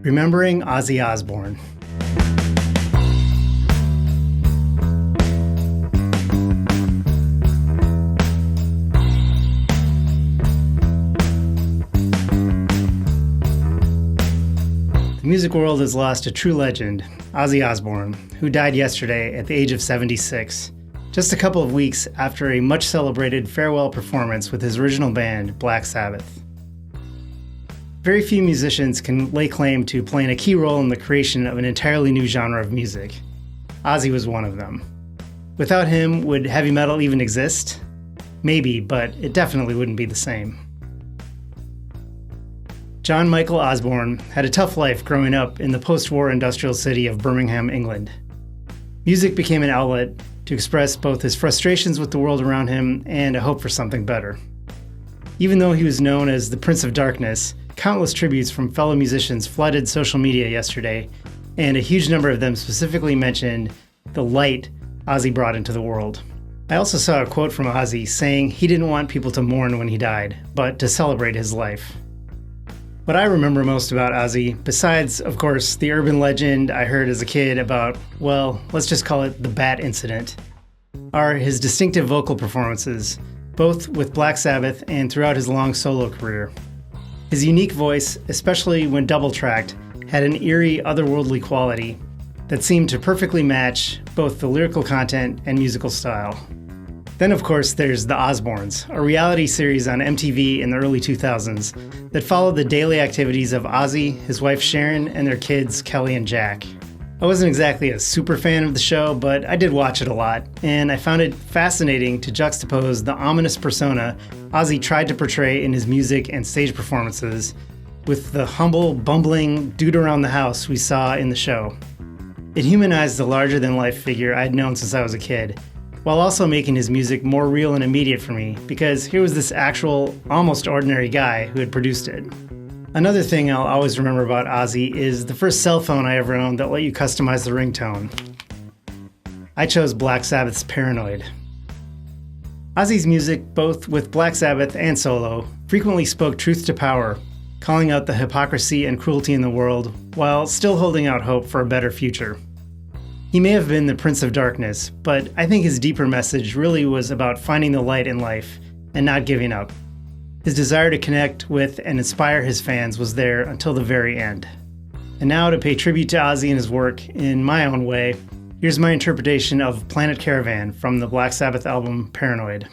Remembering Ozzy Osbourne. The music world has lost a true legend, Ozzy Osbourne, who died yesterday at the age of 76, just a couple of weeks after a much-celebrated farewell performance with his original band, Black Sabbath. Very few musicians can lay claim to playing a key role in the creation of an entirely new genre of music. Ozzy was one of them. Without him, would heavy metal even exist? Maybe, but it definitely wouldn't be the same. John Michael Osborne had a tough life growing up in the post-war industrial city of Birmingham, England. Music became an outlet to express both his frustrations with the world around him and a hope for something better. Even though he was known as the Prince of Darkness, countless tributes from fellow musicians flooded social media yesterday, and a huge number of them specifically mentioned the light Ozzy brought into the world. I also saw a quote from Ozzy saying he didn't want people to mourn when he died, but to celebrate his life. What I remember most about Ozzy, besides, of course, the urban legend I heard as a kid about, well, let's just call it the Bat Incident, are his distinctive vocal performances, both with Black Sabbath and throughout his long solo career. His unique voice, especially when double-tracked, had an eerie, otherworldly quality that seemed to perfectly match both the lyrical content and musical style. Then, of course, there's The Osbournes, a reality series on MTV in the early 2000s that followed the daily activities of Ozzy, his wife Sharon, and their kids Kelly and Jack. I wasn't exactly a super fan of the show, but I did watch it a lot, and I found it fascinating to juxtapose the ominous persona Ozzy tried to portray in his music and stage performances with the humble, bumbling dude around the house we saw in the show. It humanized the larger-than-life figure I'd known since I was a kid, while also making his music more real and immediate for me, because here was this actual, almost ordinary guy who had produced it. Another thing I'll always remember about Ozzy is the first cell phone I ever owned that let you customize the ringtone. I chose Black Sabbath's Paranoid. Ozzy's music, both with Black Sabbath and solo, frequently spoke truth to power, calling out the hypocrisy and cruelty in the world, while still holding out hope for a better future. He may have been the Prince of Darkness, but I think his deeper message really was about finding the light in life and not giving up. His desire to connect with and inspire his fans was there until the very end. And now, to pay tribute to Ozzy and his work in my own way, here's my interpretation of Planet Caravan from the Black Sabbath album Paranoid.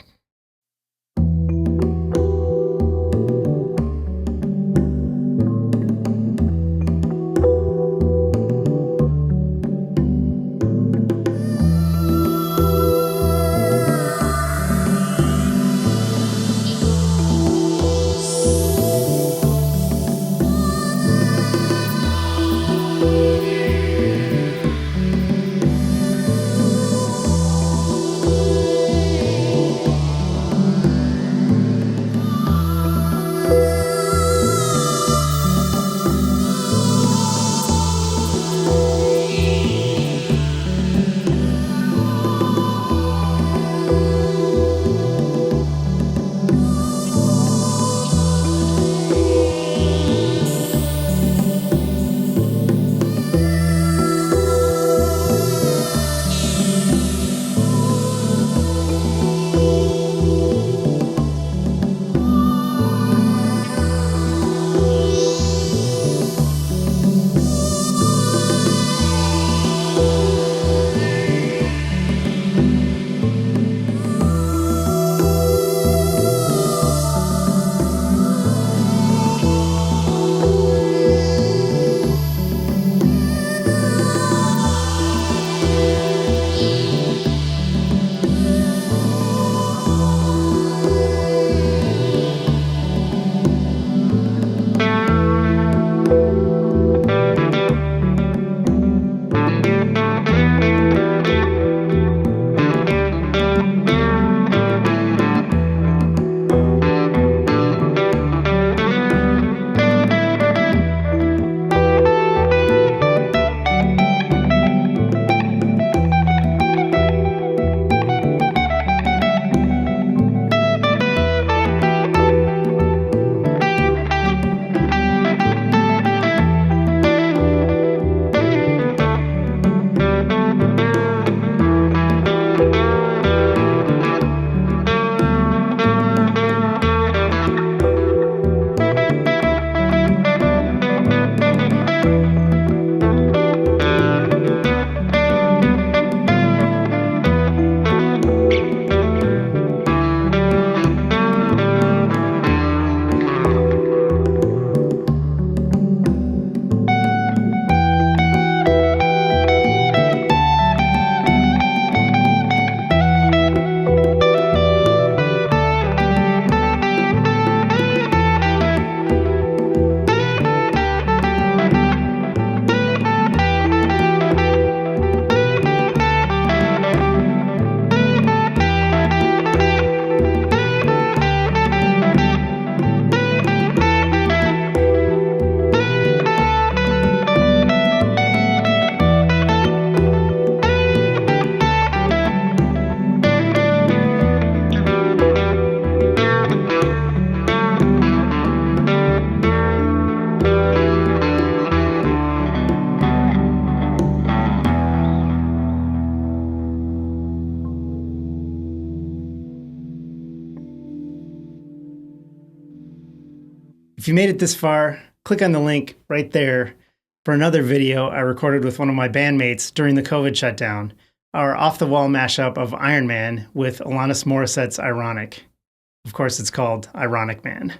If you made it this far, click on the link right there for another video I recorded with one of my bandmates during the COVID shutdown, our off-the-wall mashup of Iron Man with Alanis Morissette's Ironic. Of course, it's called Ironic Man.